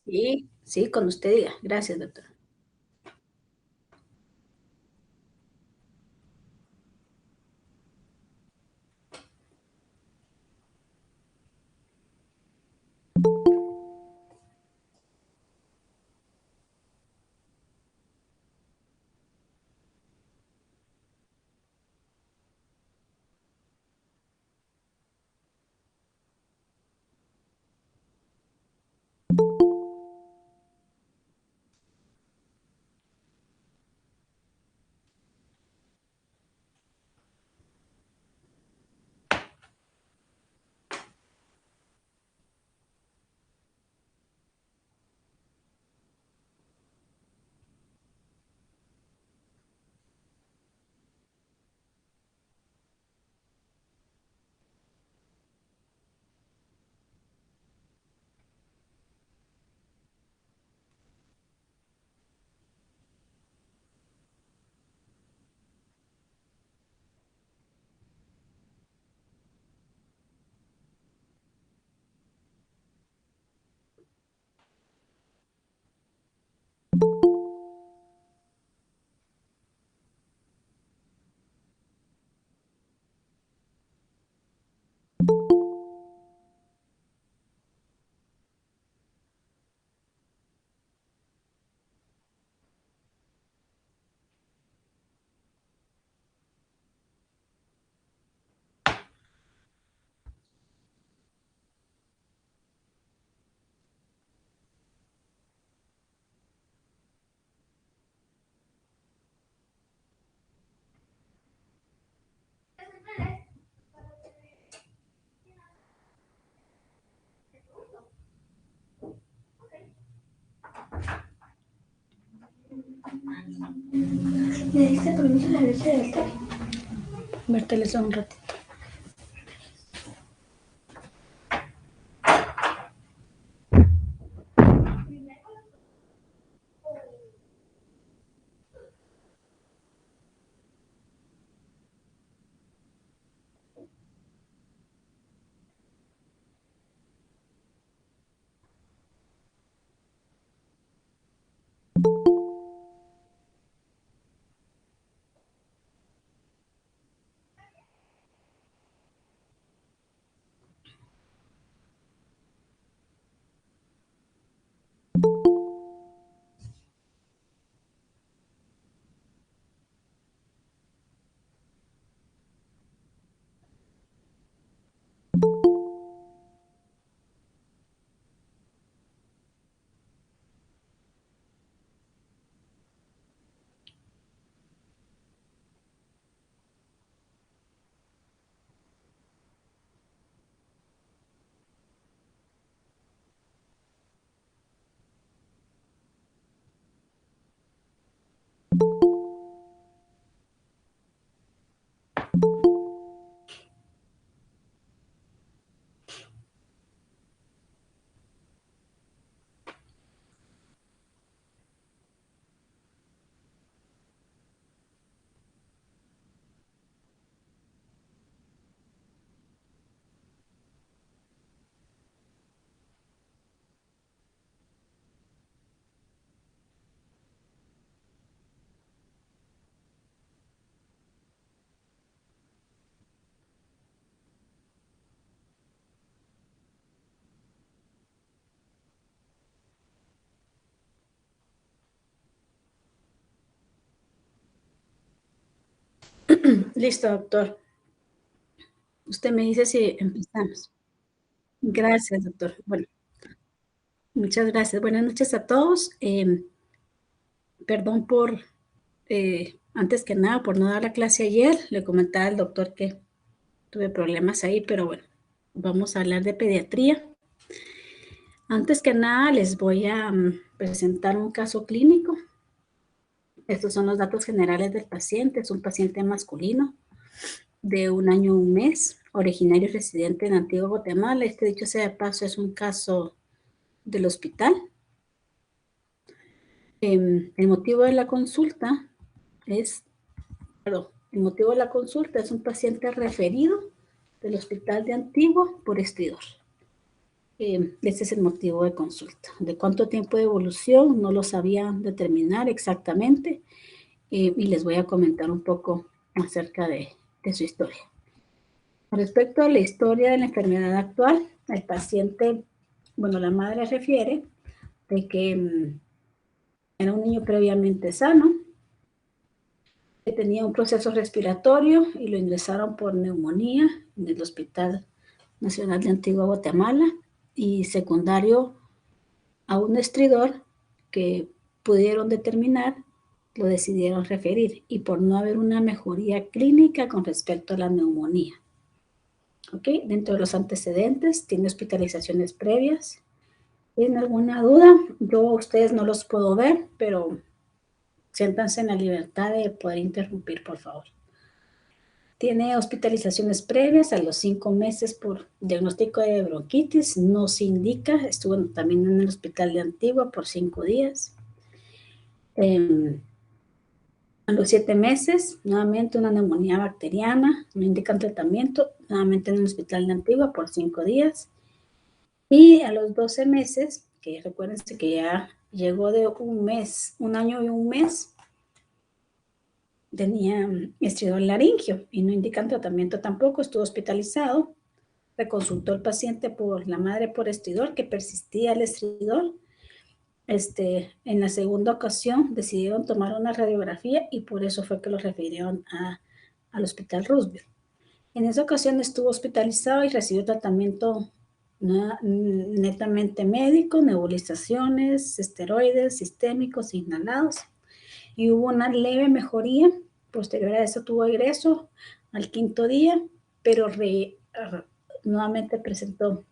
Sí, sí, cuando usted diga. Gracias, doctor. ¿Le diste permiso a la leche de té? Vérteles un ratito. Listo, doctor. Usted me dice si empezamos. Gracias, doctor. Bueno, muchas gracias. Buenas noches a todos. Perdón por, antes que nada, por no dar la clase ayer. Le comentaba al doctor que tuve problemas ahí, pero bueno, vamos a hablar de pediatría. Antes que nada, les voy a presentar un caso clínico. Estos son los datos generales del paciente. Es un paciente masculino de 1 año, 1 mes, originario y residente en Antigua Guatemala. Este, dicho sea de paso, es un caso del hospital. El motivo de la consulta es, perdón, el motivo de la consulta es un paciente referido del hospital de Antigua por estridor. Ese es el motivo de consulta. ¿De cuánto tiempo de evolución? No lo sabía determinar exactamente, y les voy a comentar un poco acerca de su historia. Respecto a la historia de la enfermedad actual, el paciente, bueno, la madre refiere de que era un niño previamente sano, que tenía un proceso respiratorio y lo ingresaron por neumonía en el Hospital Nacional de Antigua Guatemala, y secundario a un estridor que pudieron determinar, lo decidieron referir, y por no haber una mejoría clínica con respecto a la neumonía. ¿Ok? Dentro de los antecedentes, tiene hospitalizaciones previas. ¿Tienen alguna duda? Yo a ustedes no los puedo ver, pero siéntanse en la libertad de poder interrumpir, por favor. Tiene hospitalizaciones previas a los 5 meses por diagnóstico de bronquitis. No se indica. Estuvo también en el hospital de Antigua por 5 días. A los 7 meses, nuevamente una neumonía bacteriana. No indican tratamiento. Nuevamente en el hospital de Antigua por 5 días. Y a los 12 meses, que recuérdense que ya llegó de un año y un mes, tenía estridor laringio y no indican tratamiento tampoco, estuvo hospitalizado, reconsultó el paciente por la madre por estridor, que persistía el estridor. En la segunda ocasión decidieron tomar una radiografía y por eso fue que lo refirieron al Hospital Roosevelt. En esa ocasión estuvo hospitalizado y recibió tratamiento netamente médico, nebulizaciones, esteroides sistémicos inhalados, y hubo una leve mejoría. Posterior a eso tuvo egreso al 5.º día, pero nuevamente presentó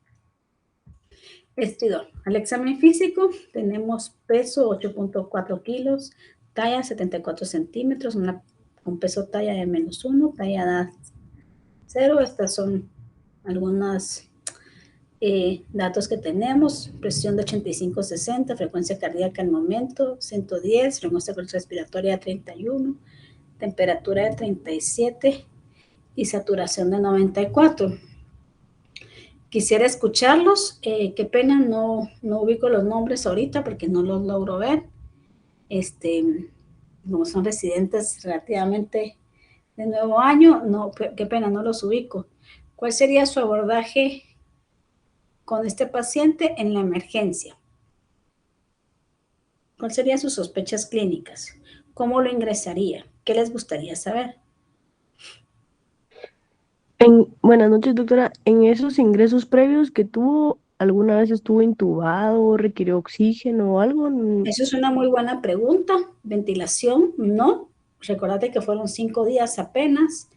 estridor. Al examen físico tenemos peso 8.4 kilos, talla 74 centímetros, un peso talla de -1, talla edad 0. Estas son algunas datos que tenemos: presión de 85/60, frecuencia cardíaca al momento 110, frecuencia respiratoria 31, temperatura de 37 y saturación de 94. Quisiera escucharlos. Qué pena, no ubico los nombres ahorita porque no los logro ver. Como son residentes relativamente de nuevo año, no, qué pena, no los ubico. ¿Cuál sería su abordaje con este paciente en la emergencia? ¿Cuáles serían sus sospechas clínicas? ¿Cómo lo ingresaría? ¿Qué les gustaría saber? Buenas noches, doctora. En esos ingresos previos que tuvo, ¿alguna vez estuvo intubado, requirió oxígeno o algo? Eso es una muy buena pregunta. Ventilación, no. Recordate que fueron 5 días apenas,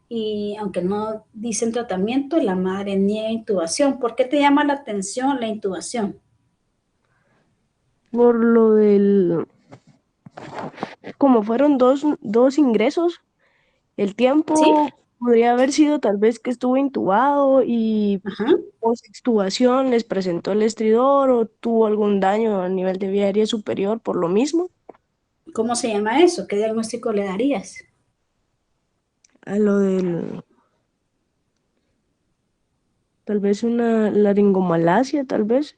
y aunque no dicen tratamiento, la madre niega intubación. ¿Por qué te llama la atención la intubación? Por lo del, como fueron dos ingresos, el ¿Sí? tiempo podría haber sido tal vez que estuvo intubado y Ajá. post extubación les presentó el estridor o tuvo algún daño a nivel de vía aérea superior por lo mismo. ¿Cómo se llama eso? ¿Qué diagnóstico le darías? A lo del, tal vez una laringomalacia, tal vez.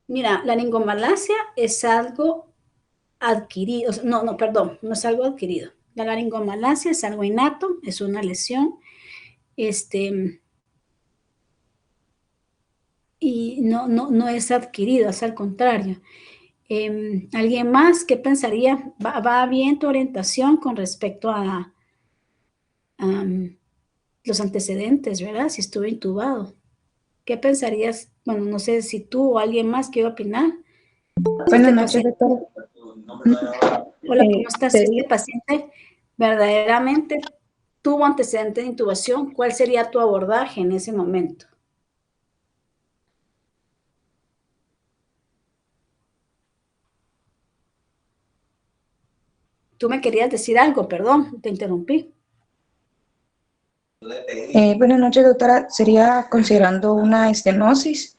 Mira, la laringomalacia es algo adquirido. No, perdón, no es algo adquirido. La laringomalacia es algo innato, es una lesión. Y no es adquirido, es al contrario. ¿Alguien más qué pensaría? ¿Va bien tu orientación con respecto a los antecedentes, verdad? Si estuve intubado. ¿Qué pensarías? Bueno, no sé si tú o alguien más quiere opinar. Si Buenas este noches, paciente, doctora. hola, ¿cómo estás? Si este Sería, paciente verdaderamente tuvo antecedentes de intubación, ¿cuál sería tu abordaje en ese momento? Tú me querías decir algo, perdón, te interrumpí. buenas noches, doctora. Sería considerando una estenosis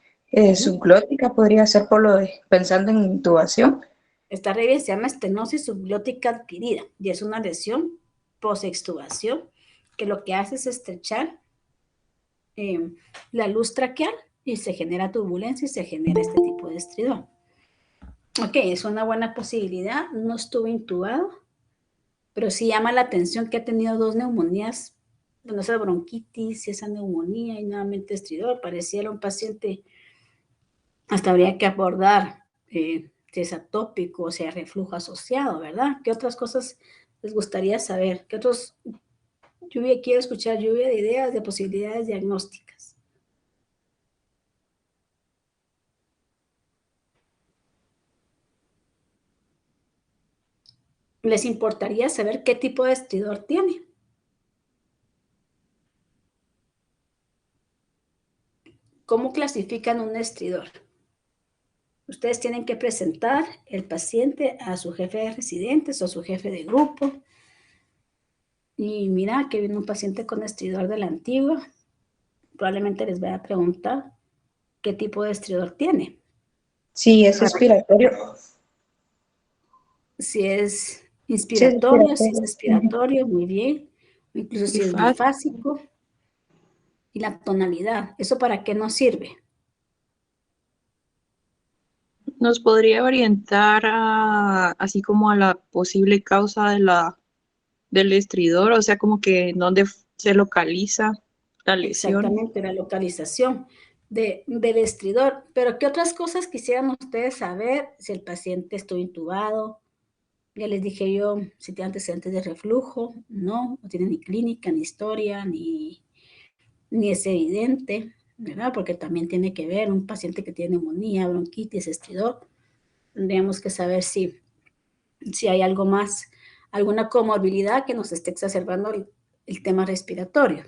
subglótica, podría ser por pensando en intubación. Esta regla se llama estenosis subglótica adquirida y es una lesión posextubación que lo que hace es estrechar la luz traqueal y se genera turbulencia y se genera este tipo de estridor. Ok, es una buena posibilidad. No estuvo intubado, pero sí llama la atención que ha tenido 2 neumonías, bueno, esa bronquitis y esa neumonía y nuevamente estridor. Pareciera un paciente, hasta habría que abordar si es atópico o sea reflujo asociado, ¿verdad? ¿Qué otras cosas les gustaría saber? ¿Qué otros? Quiero escuchar lluvia de ideas, de posibilidades diagnósticas. ¿Les importaría saber qué tipo de estridor tiene? ¿Cómo clasifican un estridor? Ustedes tienen que presentar el paciente a su jefe de residentes o a su jefe de grupo. Y mira que viene un paciente con estridor de la antigua. Probablemente les vaya a preguntar qué tipo de estridor tiene. Sí, es respiratorio. Si es Sí, es inspiratorio, si es respiratorio. expiratorio, muy bien. Incluso si es bifásico. Y la tonalidad, ¿eso para qué nos sirve? ¿Nos podría orientar así como a la posible causa del estridor? O sea, como que dónde se localiza la lesión. Exactamente, la localización del estridor. Pero ¿qué otras cosas quisieran ustedes saber si el paciente estuvo intubado? Ya les dije yo, si tiene antecedentes de reflujo, no tiene ni clínica, ni historia, ni es evidente, ¿verdad? Porque también tiene que ver un paciente que tiene neumonía, bronquitis, estridor. Tendríamos que saber si hay algo más, alguna comorbilidad que nos esté exacerbando el tema respiratorio.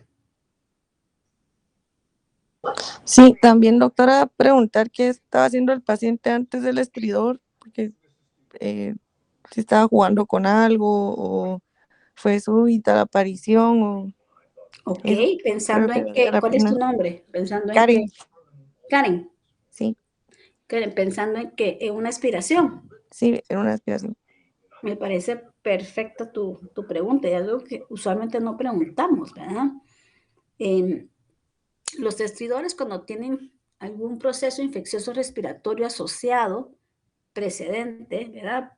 Sí, también doctora, preguntar qué estaba haciendo el paciente antes del estridor, porque si estaba jugando con algo o fue súbita la aparición o Ok, eso, creo pensando que en valdría qué, la ¿cuál es tu pena. nombre? Pensando en qué, Karen, Karen, sí, pensando en que en una aspiración. sí, en una aspiración. Me parece perfecta tu pregunta, y algo que usualmente no preguntamos, ¿verdad? Los estridores, cuando tienen algún proceso infeccioso respiratorio asociado, precedente, ¿verdad?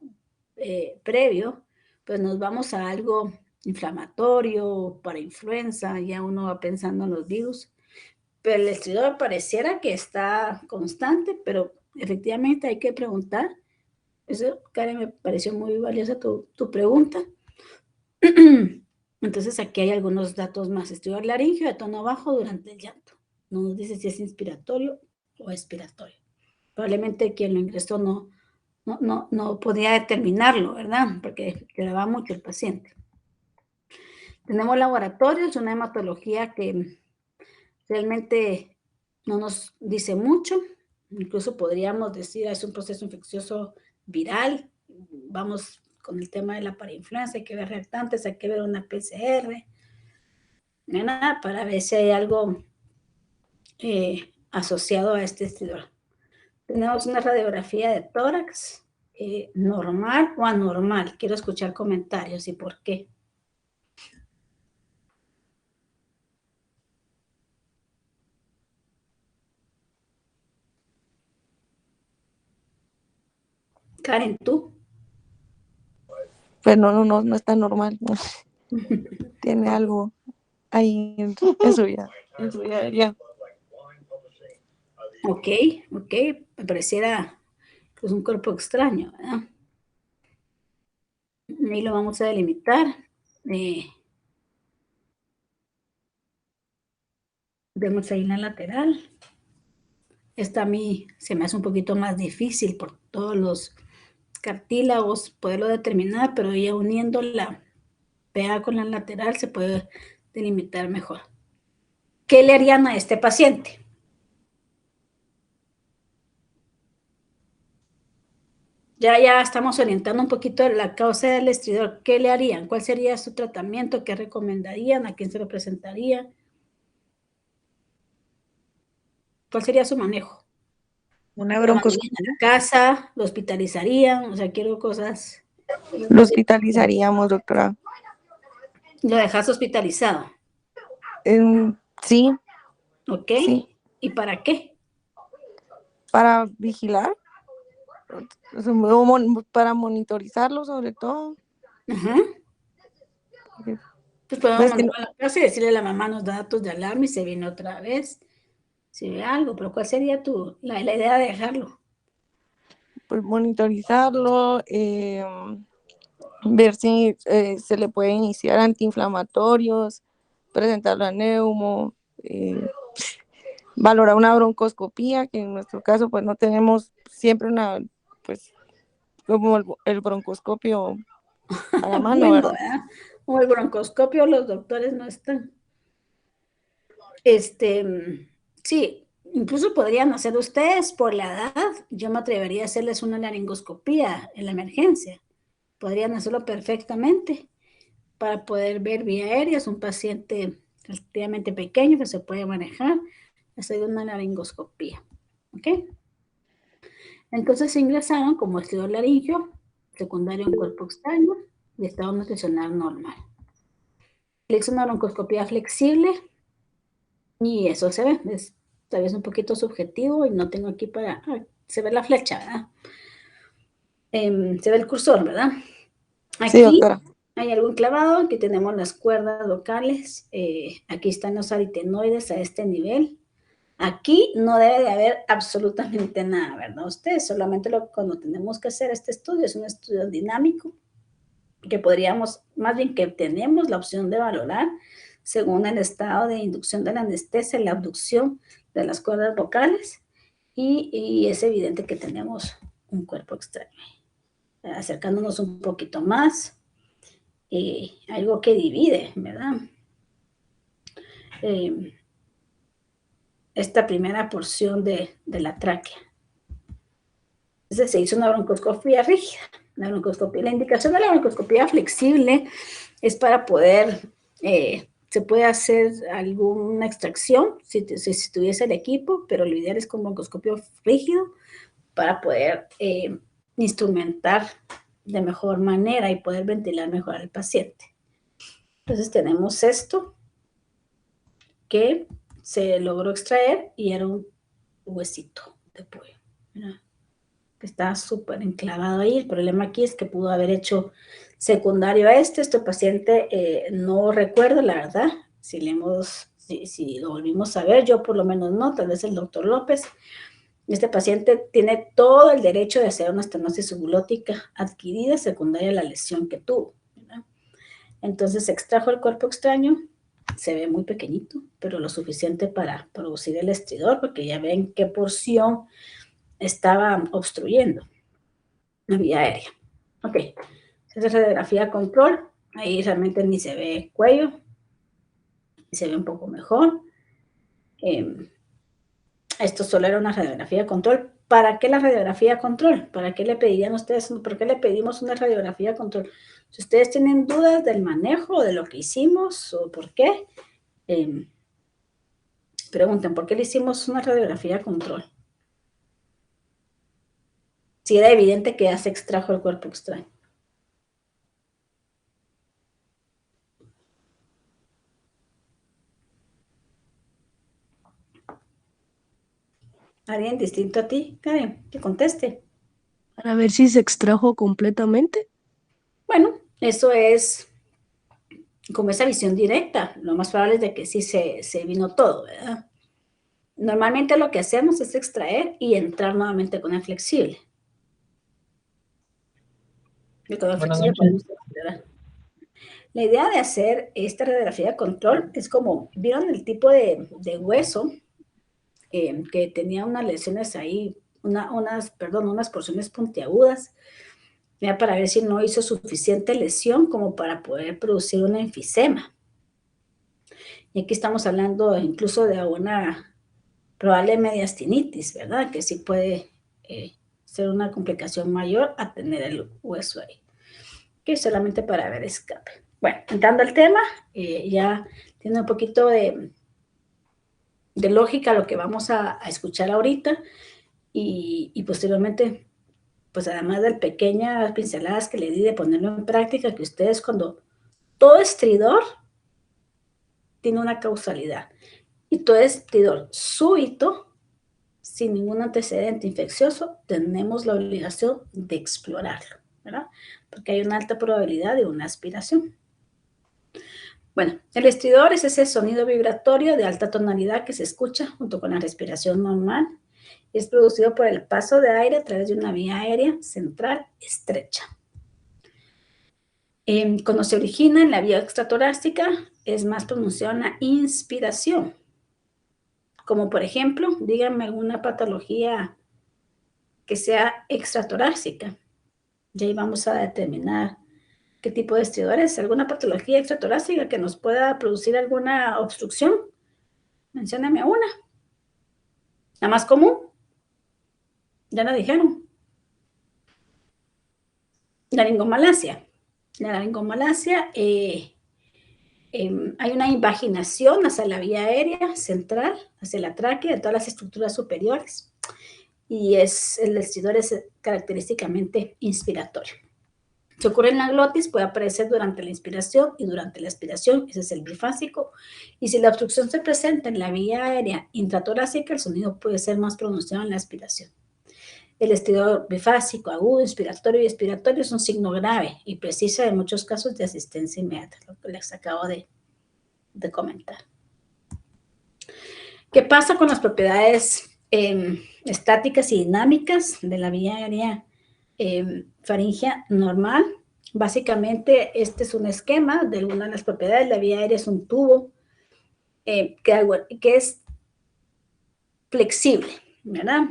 Previo, pues nos vamos a algo inflamatorio, para influenza, ya uno va pensando en los virus, pero el estridor pareciera que está constante, pero efectivamente hay que preguntar. Eso, Karen, me pareció muy valiosa tu pregunta. Entonces aquí hay algunos datos más. Estridor laringio de tono bajo durante el llanto. No nos dice si es inspiratorio o expiratorio. Probablemente quien lo ingresó no podía determinarlo, ¿verdad? Porque quedaba mucho el paciente. Tenemos laboratorios, una hematología que realmente no nos dice mucho. Incluso podríamos decir, es un proceso infeccioso viral. Vamos con el tema de la parainfluenza, hay que ver reactantes, hay que ver una PCR, ¿verdad? Para ver si hay algo asociado a este estridor. Tenemos una radiografía de tórax, normal o anormal. Quiero escuchar comentarios y por qué. Karen, ¿tú? Pues no está normal, no. Tiene algo ahí en su vida, ya. Ok, me pareciera pues un cuerpo extraño, ¿verdad? Ahí lo vamos a delimitar. Vemos ahí en la lateral. Esta a mí se me hace un poquito más difícil por todos los cartílagos poderlo determinar, pero ya uniendo la PA con la lateral se puede delimitar mejor. ¿Qué le harían a este paciente? Ya estamos orientando un poquito la causa del estridor. ¿Qué le harían? ¿Cuál sería su tratamiento? ¿Qué recomendarían? ¿A quién se lo presentaría? ¿Cuál sería su manejo? Una ¿Lo mandarían a broncoscopia. la casa? ¿Lo hospitalizarían? O sea, quiero cosas. Lo hospitalizaríamos, doctora. ¿Lo dejas hospitalizado? Sí, ¿Ok? sí. ¿Y para qué? para vigilar, para monitorizarlo sobre todo. Ajá. Porque, Pues podemos ves que mandar a la casa y decirle a la mamá nos da datos de alarma y se viene otra vez. Si ve algo, pero ¿cuál sería la idea de dejarlo? pues, monitorizarlo, ver si se le puede iniciar antiinflamatorios, presentarlo a neumo, valorar una broncoscopía, que en nuestro caso pues no tenemos siempre una, pues como el broncoscopio a la mano, Bueno, ¿verdad? ¿verdad? O el broncoscopio, los doctores no están. Sí, incluso podrían hacer ustedes por la edad. Yo me atrevería a hacerles una laringoscopía en la emergencia. Podrían hacerlo perfectamente para poder ver vía aérea. Es un paciente relativamente pequeño que se puede manejar. Hacer una laringoscopía. ¿Ok? Entonces se ingresaron como estudio laringio, secundario en cuerpo extraño y estado nutricional normal. Le hizo una broncoscopía flexible y eso se ve, es tal vez un poquito subjetivo y no tengo aquí se ve la flecha, ¿verdad? Se ve el cursor, ¿verdad? Sí, Aquí doctora. hay algún clavado, aquí tenemos las cuerdas vocales, aquí están los aritenoides a este nivel. Aquí no debe de haber absolutamente nada, ¿verdad? Ustedes solamente cuando tenemos que hacer este estudio es un estudio dinámico que podríamos, más bien que tenemos la opción de valorar según el estado de inducción de la anestesia, la abducción de las cuerdas vocales y es evidente que tenemos un cuerpo extraño. Acercándonos un poquito más, algo que divide, ¿verdad? Esta primera porción de la tráquea. Entonces se hizo una broncoscopía rígida. La indicación de la broncoscopía flexible es para poder, se puede hacer alguna extracción si tuviese el equipo, pero lo ideal es con broncoscopio rígido para poder instrumentar de mejor manera y poder ventilar mejor al paciente. Entonces tenemos esto que se logró extraer y era un huesito de pollo, ¿verdad? Que está súper enclavado ahí. El problema aquí es que pudo haber hecho secundario a este paciente no recuerdo la verdad, si lo volvimos a ver, yo por lo menos no, tal vez el doctor López. Este paciente tiene todo el derecho de hacer una estenosis subglótica adquirida secundaria a la lesión que tuvo, ¿verdad? Entonces se extrajo el cuerpo extraño, se ve muy pequeñito, pero lo suficiente para producir el estridor, porque ya ven qué porción estaba obstruyendo la vía aérea. Ok, esa es radiografía control, ahí realmente ni se ve cuello, se ve un poco mejor. Esto solo era una radiografía control. ¿Para qué la radiografía control? ¿Para qué le pedirían ustedes? ¿Por qué le pedimos una radiografía control? Si ustedes tienen dudas del manejo, de lo que hicimos o por qué, pregunten, ¿por qué le hicimos una radiografía control? Si era evidente que ya se extrajo el cuerpo extraño. ¿Alguien distinto a ti, Karen, que conteste? Para ver si se extrajo completamente. Bueno, eso es como esa visión directa. Lo más probable es de que sí se vino todo, ¿verdad? Normalmente lo que hacemos es extraer y entrar nuevamente con el flexible. Y con el flexible podemos considerar. La idea de hacer esta radiografía de control es como, ¿vieron el tipo de hueso que tenía unas lesiones ahí, unas porciones puntiagudas, ya para ver si no hizo suficiente lesión como para poder producir una enfisema? Y aquí estamos hablando incluso de una probable mediastinitis, ¿verdad? Que sí puede ser una complicación mayor a tener el hueso ahí, que es solamente para ver escape. Bueno, entrando al tema, ya tiene un poquito de lógica lo que vamos a escuchar ahorita y posteriormente, pues además de pequeñas pinceladas que le di de ponerlo en práctica, que ustedes cuando todo estridor tiene una causalidad y todo estridor súbito sin ningún antecedente infeccioso, tenemos la obligación de explorarlo, ¿verdad? Porque hay una alta probabilidad de una aspiración. Bueno, el estridor es ese sonido vibratorio de alta tonalidad que se escucha junto con la respiración normal. Es producido por el paso de aire a través de una vía aérea central estrecha. Cuando se origina en la vía extratorácica, es más pronunciada una inspiración. Como por ejemplo, díganme alguna patología que sea extratorácica. Y ahí vamos a determinar qué tipo de estridor es. ¿Alguna patología extratorácica que nos pueda producir alguna obstrucción? Mencióname una. La más común. Ya la dijeron. Laringomalacia. La laringomalacia, hay una invaginación hacia la vía aérea central, hacia la tráquea, de todas las estructuras superiores. Y el estridor es característicamente inspiratorio. Si ocurre en la glotis, puede aparecer durante la inspiración y durante la expiración, ese es el bifásico. Y si la obstrucción se presenta en la vía aérea intratorácica, el sonido puede ser más pronunciado en la aspiración. El estridor bifásico, agudo, inspiratorio y expiratorio es un signo grave y precisa en muchos casos de asistencia inmediata, lo que les acabo de comentar. ¿Qué pasa con las propiedades estáticas y dinámicas de la vía aérea faríngea normal? Básicamente, este es un esquema de una de las propiedades. La vía aérea es un tubo que es flexible, ¿verdad?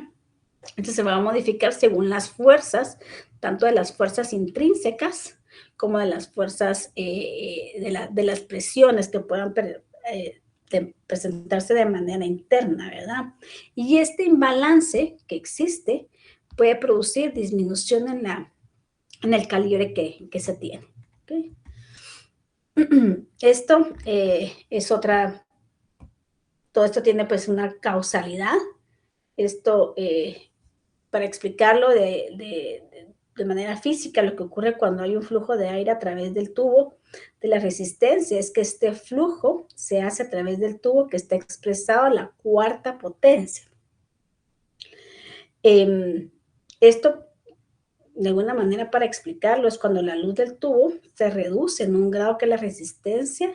Entonces se va a modificar según las fuerzas, tanto de las fuerzas intrínsecas como de las fuerzas de las presiones que puedan presentarse de manera interna, ¿verdad? Y este imbalance que existe puede producir disminución en el calibre que se tiene. ¿Okay? Esto es otra, todo esto tiene pues una causalidad. Esto, para explicarlo de manera física, lo que ocurre cuando hay un flujo de aire a través del tubo de la resistencia es que este flujo se hace a través del tubo que está expresado a la cuarta potencia. Esto, de alguna manera, para explicarlo, es cuando la luz del tubo se reduce en un grado que la resistencia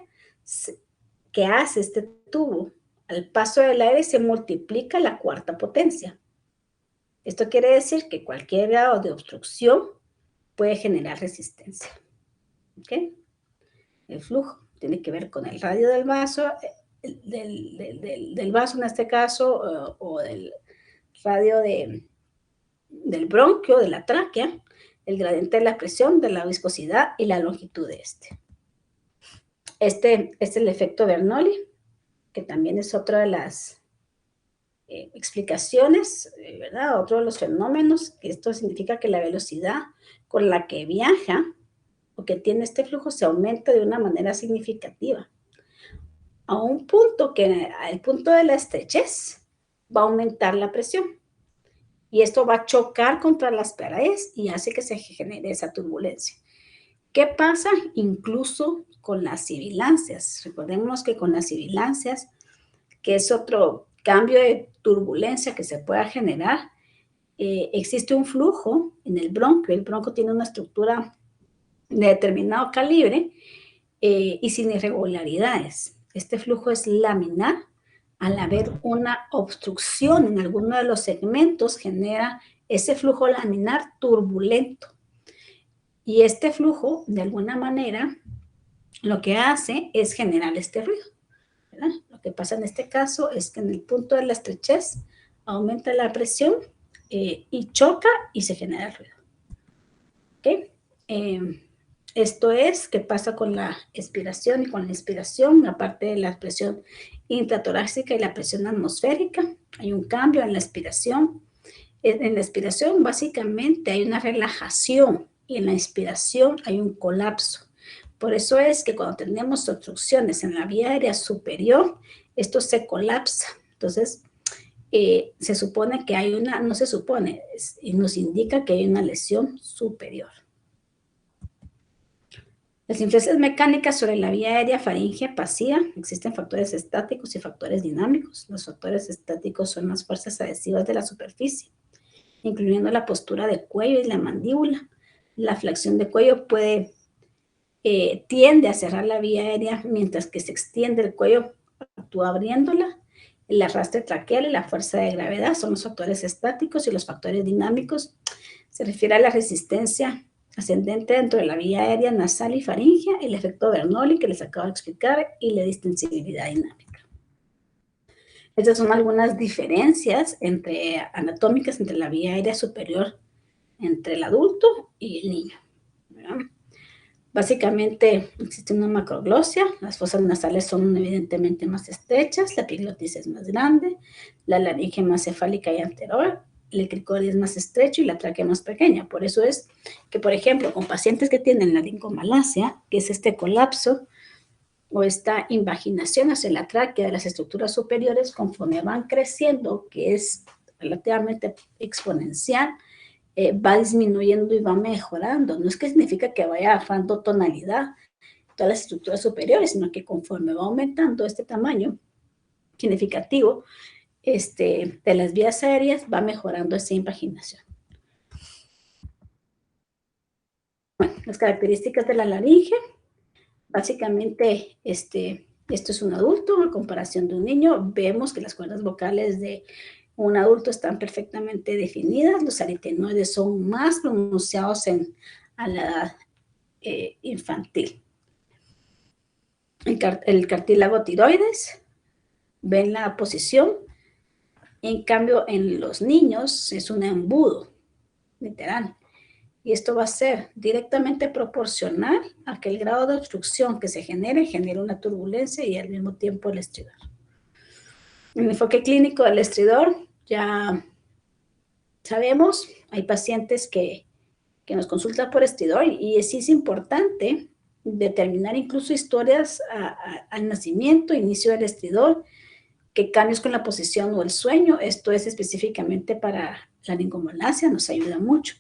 que hace este tubo al paso del aire se multiplica a la cuarta potencia. Esto quiere decir que cualquier grado de obstrucción puede generar resistencia. ¿Okay? El flujo tiene que ver con el radio del vaso, del vaso en este caso, o del radio del bronquio, de la tráquea, el gradiente de la presión, de la viscosidad y la longitud de este. Este es el efecto Bernoulli, que también es otra de las explicaciones, ¿verdad? Otro de los fenómenos, que esto significa que la velocidad con la que viaja o que tiene este flujo se aumenta de una manera significativa. A un punto que, al punto de la estrechez, va a aumentar la presión. Y esto va a chocar contra las paredes y hace que se genere esa turbulencia. ¿Qué pasa incluso con las sibilancias? Recordemos que con las sibilancias, que es otro cambio de turbulencia que se pueda generar, existe un flujo en el bronquio. El bronquio tiene una estructura de determinado calibre y sin irregularidades. Este flujo es laminar. Al haber una obstrucción en alguno de los segmentos, genera ese flujo laminar turbulento. Y este flujo, de alguna manera, lo que hace es generar este ruido, ¿verdad? Lo que pasa en este caso es que en el punto de la estrechez aumenta la presión y choca y se genera el ruido. ¿Okay? Esto es qué pasa con la expiración y con la inspiración, aparte de la presión intratorácica y la presión atmosférica. Hay un cambio en la expiración. En la expiración, básicamente, hay una relajación y en la inspiración hay un colapso. Por eso es que cuando tenemos obstrucciones en la vía aérea superior, esto se colapsa. Entonces, se supone que hay una, no se supone, y nos indica que hay una lesión superior. Las influencias mecánicas sobre la vía aérea faríngea pasiva, existen factores estáticos y factores dinámicos. Los factores estáticos son las fuerzas adhesivas de la superficie, incluyendo la postura del cuello y la mandíbula. La flexión de cuello tiende a cerrar la vía aérea, mientras que se extiende el cuello, actúa abriéndola. El arrastre traqueal y la fuerza de gravedad son los factores estáticos, y los factores dinámicos se refiere a la resistencia ascendente dentro de la vía aérea nasal y faríngea, el efecto Bernoulli que les acabo de explicar y la distensibilidad dinámica. Estas son algunas diferencias anatómicas entre la vía aérea superior entre el adulto y el niño, ¿verdad? Básicamente existe una macroglosia, las fosas nasales son evidentemente más estrechas, la epiglotis es más grande, la laringe más cefálica y anterior, el cricoide es más estrecho y la tráquea más pequeña. Por eso es que, por ejemplo, con pacientes que tienen laringomalacia, que es este colapso o esta invaginación hacia la tráquea de las estructuras superiores, conforme van creciendo, que es relativamente exponencial, va disminuyendo y va mejorando. No es que significa que vaya agarrando tonalidad todas las estructuras superiores, sino que conforme va aumentando este tamaño significativo de las vías aéreas, va mejorando esa invaginación. Bueno, las características de la laringe. Básicamente, esto es un adulto a comparación de un niño. Vemos que las cuerdas vocales de un adulto están perfectamente definidas. Los aritenoides son más pronunciados a la edad infantil. El cartílago tiroides, ven la posición. En cambio, en los niños es un embudo, literal. Y esto va a ser directamente proporcional a que el grado de obstrucción que se genere una turbulencia y al mismo tiempo el estridor. En el enfoque clínico del estridor, ya sabemos, hay pacientes que nos consultan por estridor y sí es importante determinar incluso historias al nacimiento, inicio del estridor, que cambios con la posición o el sueño. Esto es específicamente para la laringomalacia, nos ayuda mucho.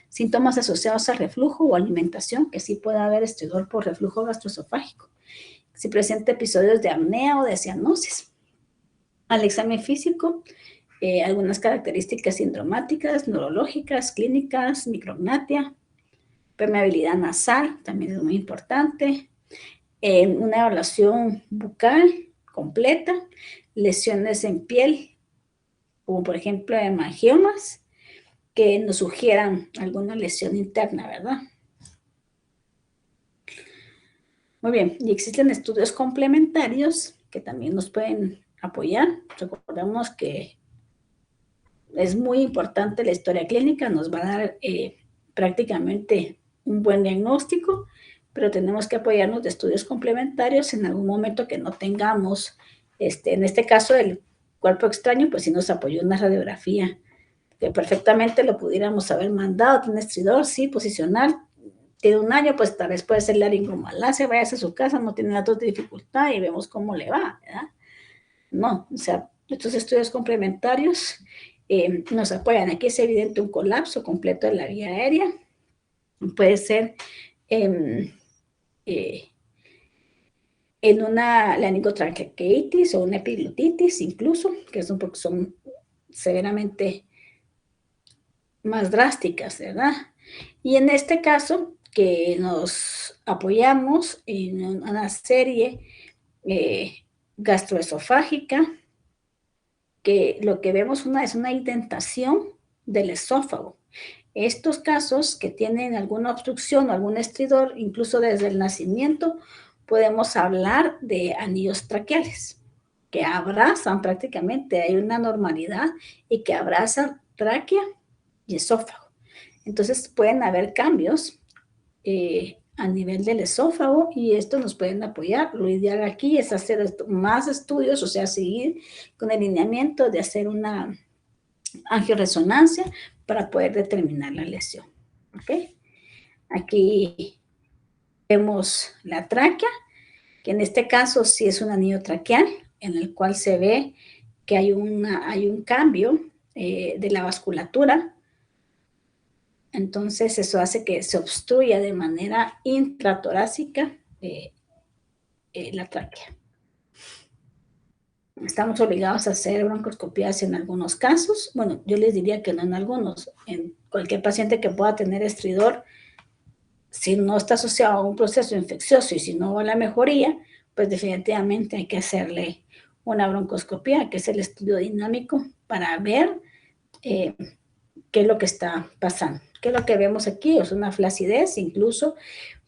Síntomas asociados a reflujo o alimentación, que sí puede haber estridor por reflujo gastroesofágico. Si presenta episodios de apnea o de cianosis. Al examen físico, algunas características sindromáticas, neurológicas, clínicas, micrognatia, permeabilidad nasal, también es muy importante. Una evaluación bucal completa, lesiones en piel, como por ejemplo hemangiomas, que nos sugieran alguna lesión interna, ¿verdad? Muy bien, y existen estudios complementarios que también nos pueden apoyar. Recordemos que es muy importante la historia clínica, nos va a dar prácticamente un buen diagnóstico, pero tenemos que apoyarnos de estudios complementarios en algún momento que no tengamos, en este caso el cuerpo extraño, pues sí nos apoyó una radiografía, que perfectamente lo pudiéramos haber mandado, tiene estridor, sí, posicional, tiene 1 año, pues tal vez puede ser laringomalacia, váyase a su casa, no tiene datos de dificultad y vemos cómo le va, ¿verdad? No, o sea, estos estudios complementarios nos apoyan. Aquí es evidente un colapso completo de la vía aérea, puede ser en una laringotraqueitis o una epiglotitis incluso, que son severamente más drásticas, ¿verdad? Y en este caso, que nos apoyamos en una serie gastroesofágica, que lo que vemos es una indentación del esófago. Estos casos que tienen alguna obstrucción o algún estridor, incluso desde el nacimiento, podemos hablar de anillos traqueales, que abrazan prácticamente, hay una normalidad y que abrazan tráquea y esófago. Entonces pueden haber cambios a nivel del esófago y esto nos pueden apoyar. Lo ideal aquí es hacer más estudios, o sea, seguir con el lineamiento de hacer una angioresonancia para poder determinar la lesión. ¿Ok? Aquí vemos la tráquea, que en este caso sí es un anillo traqueal, en el cual se ve que hay un cambio de la vasculatura Entonces, eso hace que se obstruya de manera intratorácica la tráquea. Estamos obligados a hacer broncoscopías en algunos casos. Bueno, yo les diría que no en algunos. En cualquier paciente que pueda tener estridor, si no está asociado a un proceso infeccioso y si no va a la mejoría, pues definitivamente hay que hacerle una broncoscopía, que es el estudio dinámico, para ver qué es lo que está pasando. ¿Qué es lo que vemos aquí? Es una flacidez, incluso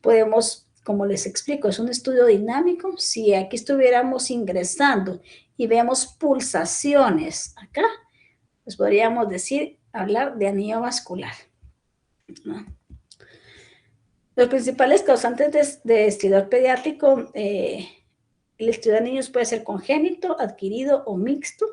podemos, como les explico, es un estudio dinámico. Si aquí estuviéramos ingresando y vemos pulsaciones acá, pues podríamos hablar de anillo vascular, ¿no? Los principales causantes de estridor pediátrico, el estridor en niños puede ser congénito, adquirido o mixto.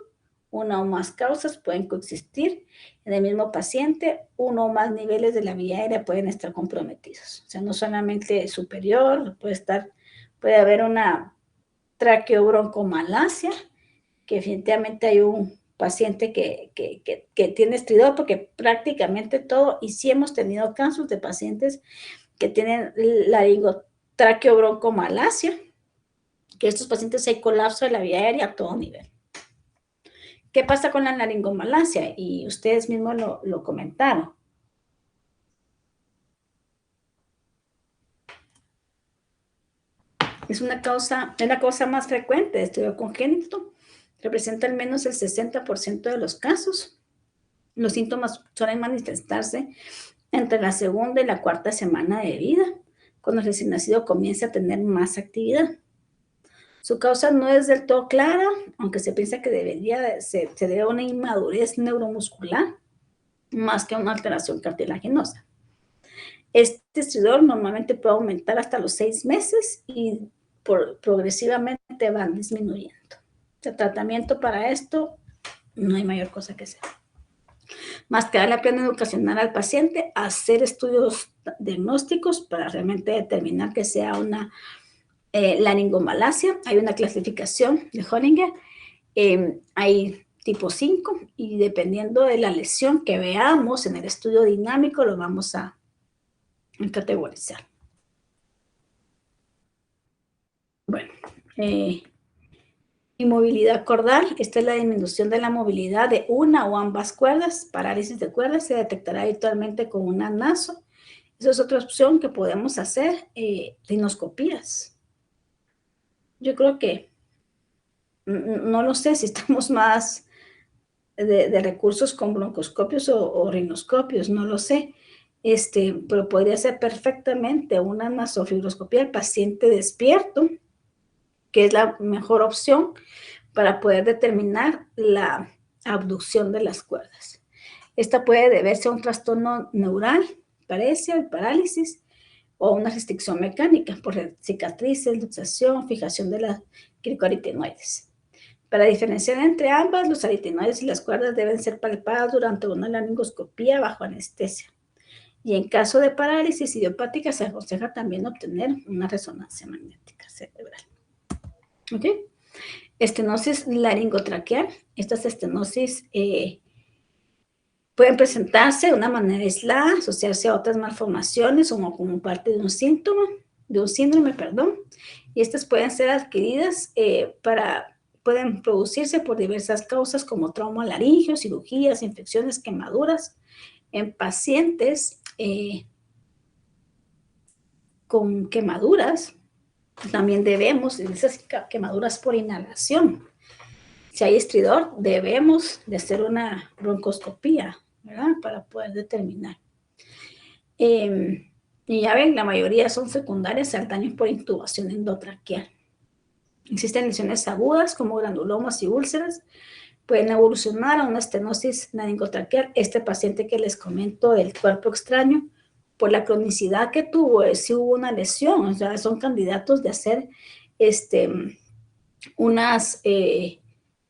Una o más causas pueden coexistir en el mismo paciente. Uno o más niveles de la vía aérea pueden estar comprometidos. O sea, no solamente superior, puede haber una traqueobroncomalacia, que definitivamente hay un paciente que tiene estridor, porque prácticamente todo, y sí hemos tenido casos de pacientes que tienen laringotraqueobroncomalacia, que estos pacientes hay colapso de la vía aérea a todo nivel. ¿Qué pasa con la laringomalacia? Y ustedes mismos lo comentaron. Es la causa más frecuente de estridor congénito. Representa al menos el 60% de los casos. Los síntomas suelen manifestarse entre la segunda y la cuarta semana de vida, cuando el recién nacido comienza a tener más actividad. Su causa no es del todo clara, aunque se piensa que se debe a una inmadurez neuromuscular, más que a una alteración cartilaginosa. Este estridor normalmente puede aumentar hasta los 6 meses y progresivamente van disminuyendo. El tratamiento para esto, no hay mayor cosa que hacer. Más que dar la plena educacional al paciente, hacer estudios diagnósticos para realmente determinar que sea una laringomalacia. Hay una clasificación de Hollinger, hay tipo 5, y dependiendo de la lesión que veamos en el estudio dinámico, lo vamos a categorizar. Bueno, inmovilidad cordal. Esta es la disminución de la movilidad de una o ambas cuerdas. Parálisis de cuerdas se detectará habitualmente con un naso. Esa es otra opción que podemos hacer, rinoscopías. Yo creo que, no lo sé si estamos más de recursos con broncoscopios o rinoscopios, no lo sé. Pero podría ser perfectamente una nasofibroscopía al paciente despierto, que es la mejor opción para poder determinar la abducción de las cuerdas. Esta puede deberse a un trastorno neural, parálisis, o una restricción mecánica por cicatrices, luxación, fijación de las cricoaritinoides. Para diferenciar entre ambas, los aritinoides y las cuerdas deben ser palpadas durante una laringoscopía bajo anestesia. Y en caso de parálisis idiopática, se aconseja también obtener una resonancia magnética cerebral. ¿Ok? Estenosis laringotraqueal. Estas estenosis pueden presentarse de una manera aislada, asociarse a otras malformaciones o como parte de un síndrome, y estas pueden ser adquiridas pueden producirse por diversas causas como trauma laringeo, cirugías, infecciones, quemaduras. En pacientes con quemaduras, también debemos, esas quemaduras por inhalación. Si hay estridor, debemos de hacer una broncoscopía, ¿verdad? Para poder determinar. Y ya ven, la mayoría son secundarias al daño por intubación endotraqueal. Existen lesiones agudas como granulomas y úlceras. Pueden evolucionar a una estenosis laringotraqueal. Este paciente que les comento del cuerpo extraño, por la cronicidad que tuvo, si hubo una lesión, o sea, son candidatos de hacer unas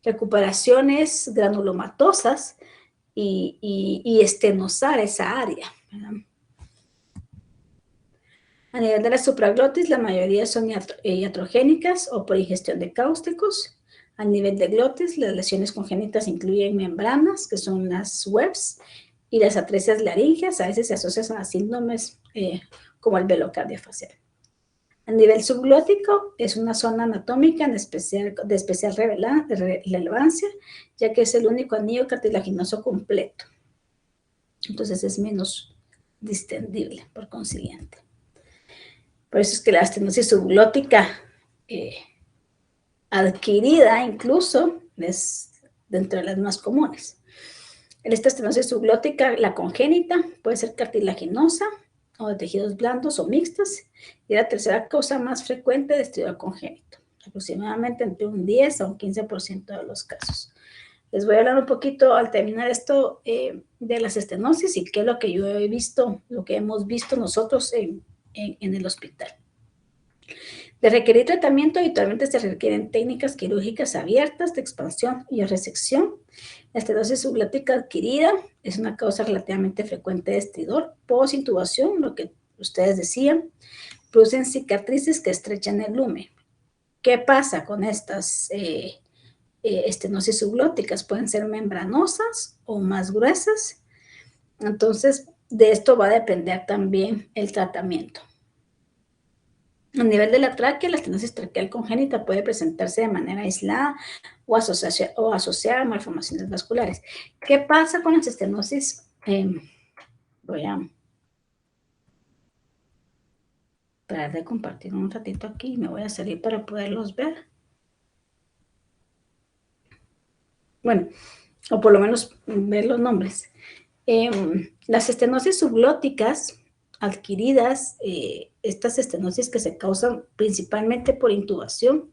recuperaciones granulomatosas y estenosar esa área, ¿verdad? A nivel de la supraglotis, la mayoría son iatrogénicas o por ingestión de cáusticos. A nivel de glotis, las lesiones congénitas incluyen membranas, que son las webs, y las atresias laríngeas a veces se asocian a síndromes como el velocardiofacial. A nivel subglótico es una zona anatómica de especial relevancia, ya que es el único anillo cartilaginoso completo. Entonces es menos distendible, por consiguiente. Por eso es que la estenosis subglótica adquirida incluso es dentro de las más comunes. Esta estenosis subglótica, la congénita, puede ser cartilaginosa o de tejidos blandos o mixtos, y la tercera causa más frecuente de estridor congénito, aproximadamente entre un 10 a un 15% de los casos. Les voy a hablar un poquito al terminar esto de las estenosis y qué es lo que yo he visto, lo que hemos visto nosotros en el hospital. De requerir tratamiento, habitualmente se requieren técnicas quirúrgicas abiertas de expansión y resección. La estenosis subglótica adquirida es una causa relativamente frecuente de estridor. Post-intubación, lo que ustedes decían, producen cicatrices que estrechan el lumen. ¿Qué pasa con estas estenosis subglóticas? Pueden ser membranosas o más gruesas. Entonces, de esto va a depender también el tratamiento. A nivel de la tráquea, la estenosis traqueal congénita puede presentarse de manera aislada o asociada a malformaciones vasculares. ¿Qué pasa con las estenosis? Voy a parar de compartir un ratito aquí y me voy a salir para poderlos ver. Bueno, o por lo menos ver los nombres. Las estenosis subglóticas adquiridas, estas estenosis que se causan principalmente por intubación,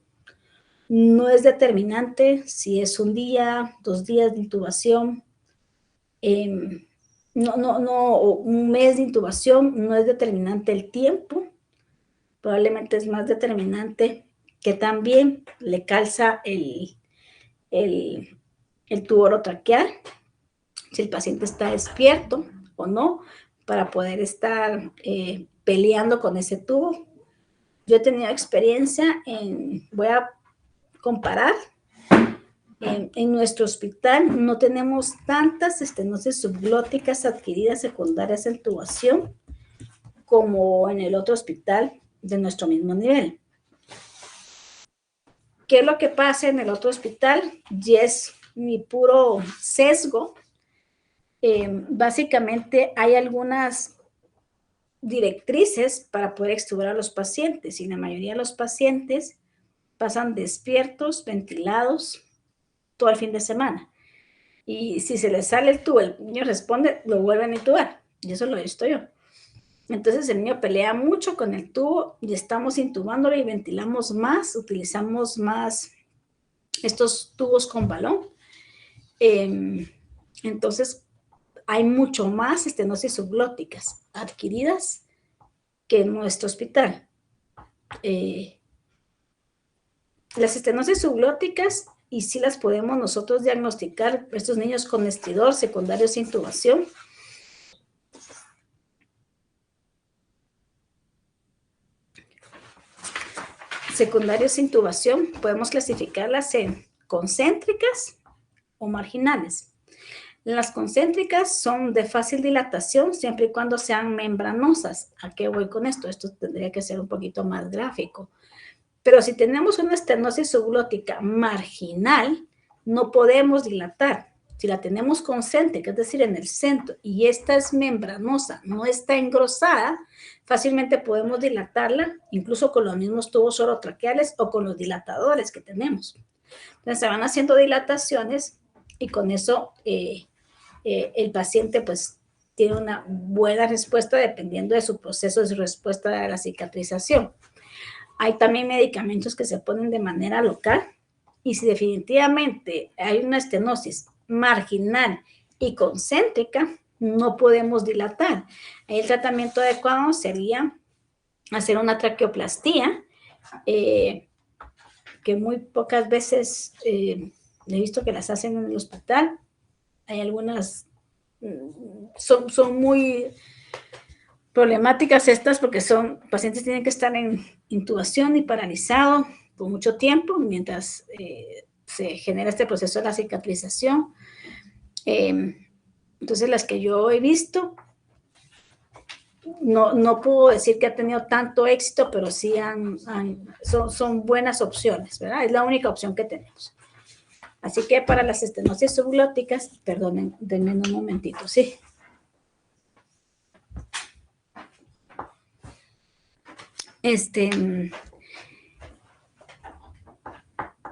no es determinante si es un día, 2 días de intubación, un mes de intubación, no es determinante el tiempo, probablemente es más determinante que también le calza el tubo orotraqueal, si el paciente está despierto o no, para poder estar peleando con ese tubo. Yo he tenido experiencia voy a comparar, en nuestro hospital no tenemos tantas estenosis subglóticas adquiridas secundarias a intubación como en el otro hospital de nuestro mismo nivel. ¿Qué es lo que pasa en el otro hospital? Y es mi puro sesgo. Básicamente hay algunas directrices para poder extubar a los pacientes y la mayoría de los pacientes pasan despiertos, ventilados, todo el fin de semana. Y si se les sale el tubo, el niño responde, lo vuelven a intubar. Y eso lo he visto yo. Entonces el niño pelea mucho con el tubo y estamos intubándolo y ventilamos más, utilizamos más estos tubos con balón. Entonces hay mucho más estenosis subglóticas adquiridas que en nuestro hospital. Las estenosis subglóticas, y sí las podemos nosotros diagnosticar, estos niños con estridor secundarios a intubación. Secundarios a intubación, podemos clasificarlas en concéntricas o marginales. Las concéntricas son de fácil dilatación siempre y cuando sean membranosas. ¿A qué voy con esto? Esto tendría que ser un poquito más gráfico. Pero si tenemos una estenosis subglótica marginal, no podemos dilatar. Si la tenemos concéntrica, es decir, en el centro, y esta es membranosa, no está engrosada, fácilmente podemos dilatarla, incluso con los mismos tubos orotraqueales o con los dilatadores que tenemos. Entonces se van haciendo dilataciones y con eso el paciente pues tiene una buena respuesta dependiendo de su proceso de respuesta a la cicatrización. Hay también medicamentos que se ponen de manera local y si definitivamente hay una estenosis marginal y concéntrica, no podemos dilatar. El tratamiento adecuado sería hacer una traqueoplastía, que muy pocas veces he visto que las hacen en el hospital. Hay algunas, son muy problemáticas estas porque pacientes tienen que estar en intubación y paralizado por mucho tiempo mientras se genera este proceso de la cicatrización. Entonces, las que yo he visto, no puedo decir que ha tenido tanto éxito, pero sí son buenas opciones, ¿verdad? Es la única opción que tenemos. Así que para las estenosis subglóticas, perdonen, denme un momentito, ¿sí?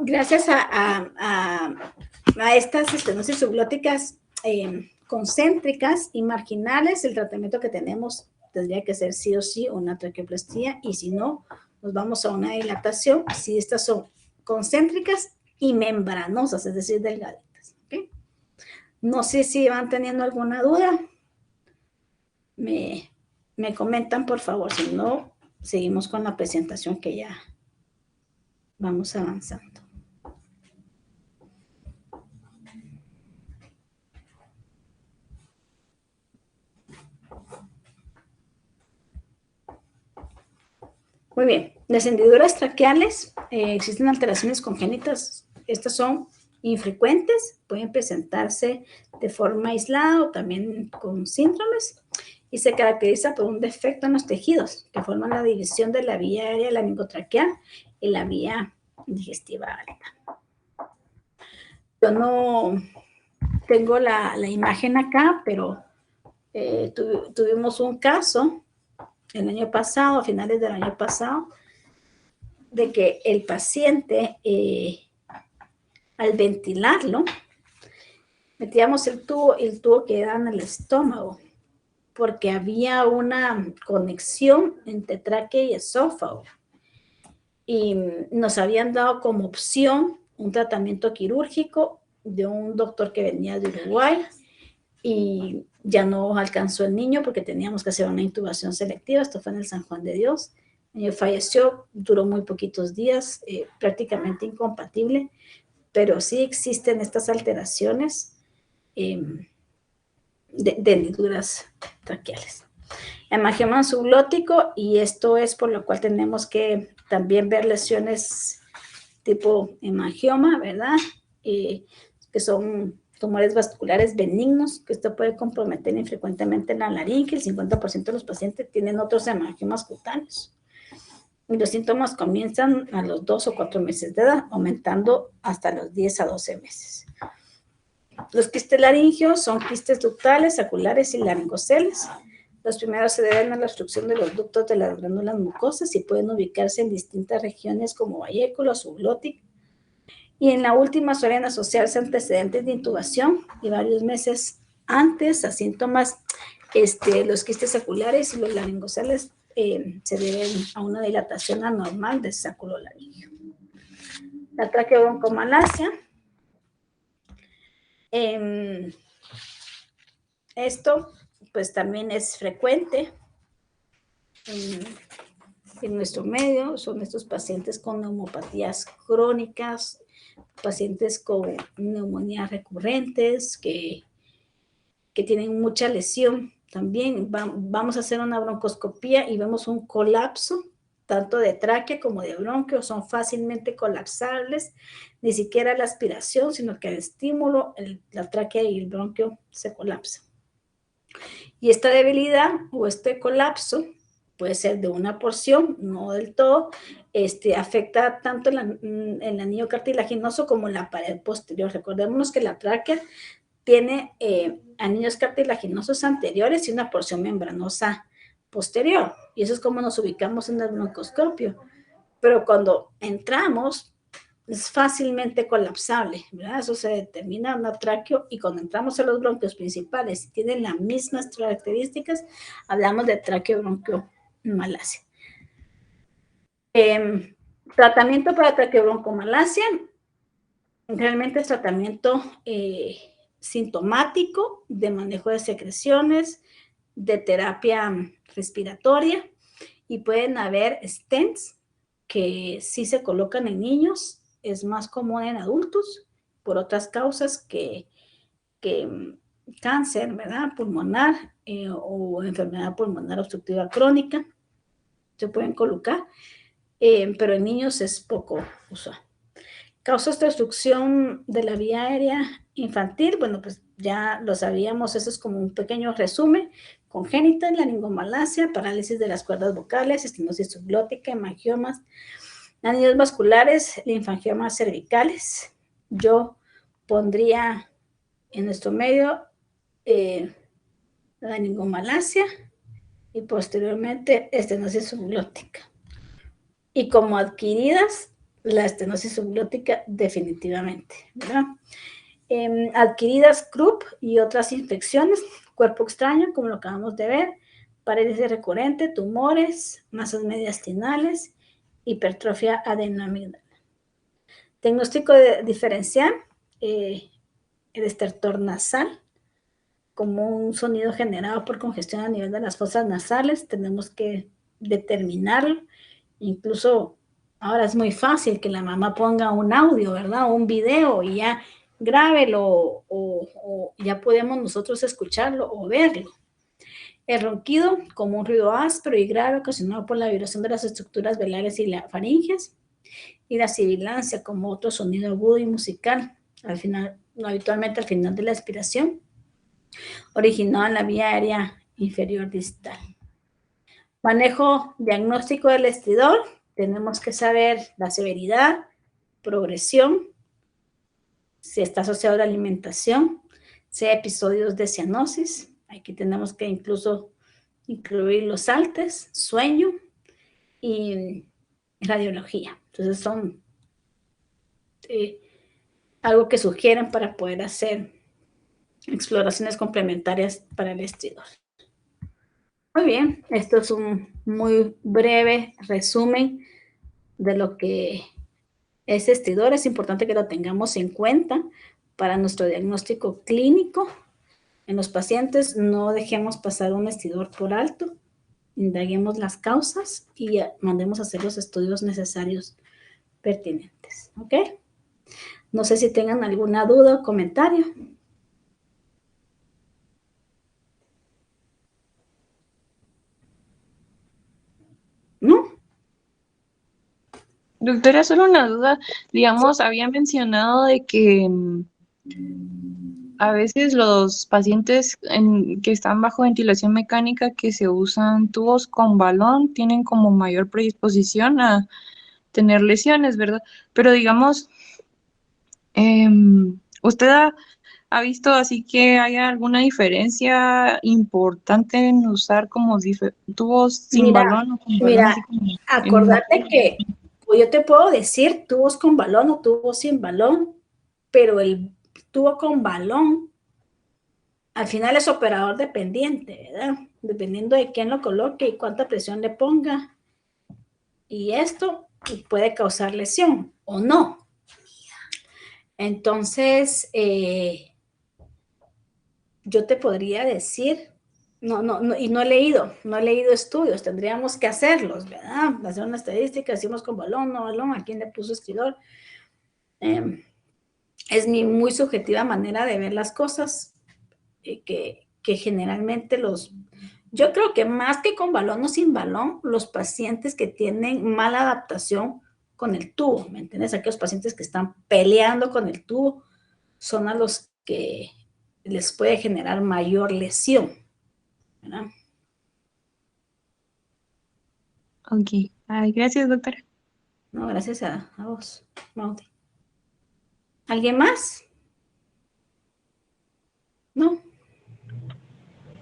Gracias a estas estenosis subglóticas concéntricas y marginales, el tratamiento que tenemos tendría que ser sí o sí una traqueoplastía, y si no, nos vamos a una dilatación si estas son concéntricas y membranosas, es decir, delgaditas. ¿Okay? No sé si van teniendo alguna duda. Me comentan, por favor, si no, seguimos con la presentación que ya vamos avanzando. Muy bien, las hendiduras traqueales, existen alteraciones congénitas, estas son infrecuentes, pueden presentarse de forma aislada o también con síndromes, y se caracteriza por un defecto en los tejidos que forman la división de la vía aérea laringotraqueal y la vía digestiva alta. Yo no tengo la imagen acá, pero tuvimos un caso el año pasado, a finales del año pasado, de que el paciente, al ventilarlo, metíamos el tubo quedaba en el estómago, porque había una conexión entre tráquea y esófago. Y nos habían dado como opción un tratamiento quirúrgico de un doctor que venía de Uruguay, y ya no alcanzó el niño porque teníamos que hacer una intubación selectiva. Esto fue en el San Juan de Dios. El niño falleció, duró muy poquitos días, prácticamente incompatible, pero sí existen estas alteraciones de hendiduras traqueales. Hemangioma subglótico, y esto es por lo cual tenemos que también ver lesiones tipo hemangioma, ¿verdad? Que son tumores vasculares benignos, que esto puede comprometer infrecuentemente la laringe. El 50% de los pacientes tienen otros hemangiomas cutáneos. Y los síntomas comienzan a los 2 o 4 meses de edad, aumentando hasta los 10 a 12 meses. Los quistes laringios son quistes ductales, saculares y laringoceles. Los primeros se deben a la obstrucción de los ductos de las glándulas mucosas y pueden ubicarse en distintas regiones como valléculo, subglótico. Y en la última suelen asociarse antecedentes de intubación y varios meses antes a síntomas. Los quistes saculares y los laringoceles se deben a una dilatación anormal del sacuro laringio. La traqueobroncomalacia. Esto pues también es frecuente en nuestro medio. Son estos pacientes con neumopatías crónicas, pacientes con neumonías recurrentes que tienen mucha lesión. También vamos a hacer una broncoscopía y vemos un colapso tanto de tráquea como de bronquio. Son fácilmente colapsables, ni siquiera la aspiración, sino que al estímulo la tráquea y el bronquio se colapsan. Y esta debilidad o este colapso puede ser de una porción, no del todo. Afecta tanto el anillo cartilaginoso como la pared posterior. Recordémonos que la tráquea tiene anillos cartilaginosos anteriores y una porción membranosa posterior. Y eso es como nos ubicamos en el broncoscopio. Pero cuando entramos, es fácilmente colapsable, ¿verdad? Eso se determina en una tráqueo, y cuando entramos a los bronquios principales y tienen las mismas características, hablamos de traqueobronquiomalacia. Tratamiento para traqueobroncomalacia realmente es tratamiento sintomático, de manejo de secreciones, de terapia respiratoria, y pueden haber stents que sí se colocan en niños. Es más común en adultos por otras causas que cáncer, ¿verdad? Pulmonar o enfermedad pulmonar obstructiva crónica. Se pueden colocar, pero en niños es poco usual. Causas de obstrucción de la vía aérea infantil. Bueno, pues ya lo sabíamos, eso es como un pequeño resumen. Congénita, laringomalacia, parálisis de las cuerdas vocales, estenosis subglótica, hemangiomas, anillos vasculares, linfangiomas cervicales. Yo pondría en nuestro medio laringomalacia y posteriormente estenosis subglótica. Y como adquiridas, la estenosis subglótica definitivamente, ¿verdad? Adquiridas Krupp y otras infecciones, cuerpo extraño, como lo acabamos de ver, parálisis recurrente, tumores, masas mediastinales, hipertrofia adenoamigdala. Diagnóstico diferencial, el estertor nasal, como un sonido generado por congestión a nivel de las fosas nasales, tenemos que determinarlo. Incluso ahora es muy fácil que la mamá ponga un audio, ¿verdad? O un video y ya grábelo o ya podemos nosotros escucharlo o verlo. El ronquido como un ruido áspero y grave ocasionado por la vibración de las estructuras velales y la faringes. Y la sibilancia como otro sonido agudo y musical, al final, habitualmente al final de la expiración, originado en la vía aérea inferior distal. Manejo diagnóstico del estridor, tenemos que saber la severidad, progresión, si está asociado a la alimentación, si hay episodios de cianosis, aquí tenemos que incluso incluir los altes, sueño y radiología. Entonces son algo que sugieren para poder hacer exploraciones complementarias para el estridor. Muy bien, esto es un muy breve resumen de lo que es estridor. Es importante que lo tengamos en cuenta para nuestro diagnóstico clínico. En los pacientes no dejemos pasar un estridor por alto, indaguemos las causas y mandemos a hacer los estudios necesarios pertinentes. ¿Ok? No sé si tengan alguna duda o comentario. ¿No? Doctora, solo una duda. Digamos, había mencionado de que a veces los pacientes que están bajo ventilación mecánica que se usan tubos con balón tienen como mayor predisposición a tener lesiones, ¿verdad? Pero digamos, ¿usted ha visto así que haya alguna diferencia importante en usar como tubos sin balón o con balón? Así como acordate que yo te puedo decir tubos con balón o tubos sin balón, pero el tubo con balón al final es operador dependiente, ¿verdad? Dependiendo de quién lo coloque y cuánta presión le ponga. Y esto puede causar lesión o no. Entonces, yo te podría decir, y no he leído estudios, tendríamos que hacerlos, ¿verdad? Hacer una estadística, decimos con balón, no balón, a quién le puso estridor. Es mi muy subjetiva manera de ver las cosas, que generalmente yo creo que más que con balón o sin balón, los pacientes que tienen mala adaptación con el tubo, ¿me entiendes? Aquellos pacientes que están peleando con el tubo son a los que les puede generar mayor lesión, ¿verdad? Ok. Ay, gracias, doctora. No, gracias a vos, Maudi. ¿Alguien más? ¿No?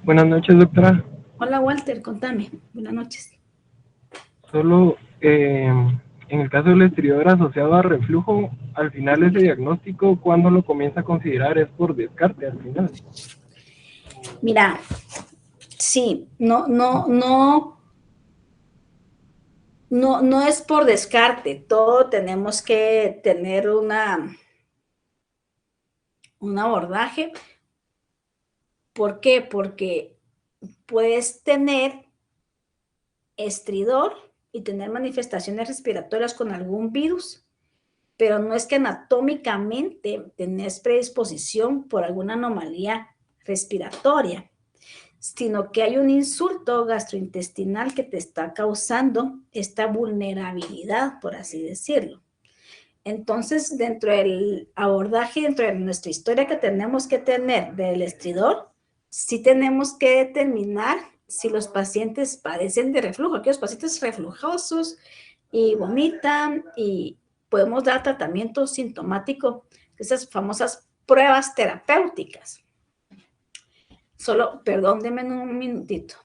Buenas noches, doctora. Hola, Walter, contame. Buenas noches. Solo en el caso del estridor asociado a reflujo, al final ese diagnóstico, ¿cuándo lo comienza a considerar? ¿Es por descarte al final? Mira, sí, no es por descarte, todo tenemos que tener un abordaje. ¿Por qué? Porque puedes tener estridor y tener manifestaciones respiratorias con algún virus, pero no es que anatómicamente tenés predisposición por alguna anomalía respiratoria, sino que hay un insulto gastrointestinal que te está causando esta vulnerabilidad, por así decirlo. entonces dentro del abordaje, dentro de nuestra historia que tenemos que tener del estridor, sí tenemos que determinar si los pacientes padecen de reflujo, aquellos pacientes reflujosos y vomitan, y podemos dar tratamiento sintomático, esas famosas pruebas terapéuticas. Solo, perdón, denme un minutito.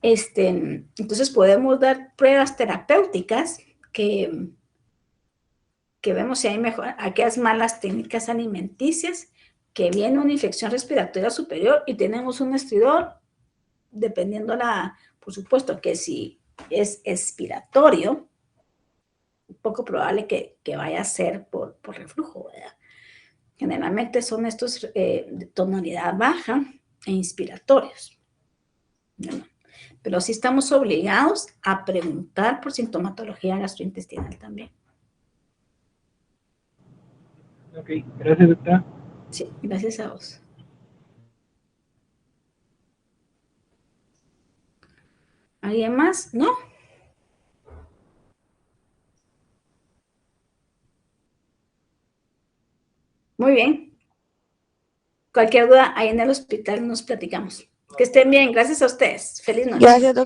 Entonces podemos dar pruebas terapéuticas que vemos si hay aquellas malas técnicas alimenticias, que viene una infección respiratoria superior y tenemos un estridor, dependiendo por supuesto que si es expiratorio, poco probable que vaya a ser por reflujo, ¿verdad? Generalmente son estos de tonalidad baja e inspiratorios, ¿verdad? Pero sí estamos obligados a preguntar por sintomatología gastrointestinal también. Ok, gracias, doctora. Sí, gracias a vos. ¿Alguien más? ¿No? Muy bien. Cualquier duda, ahí en el hospital nos platicamos. Que estén bien. Gracias a ustedes. Feliz noche. Gracias, doctora.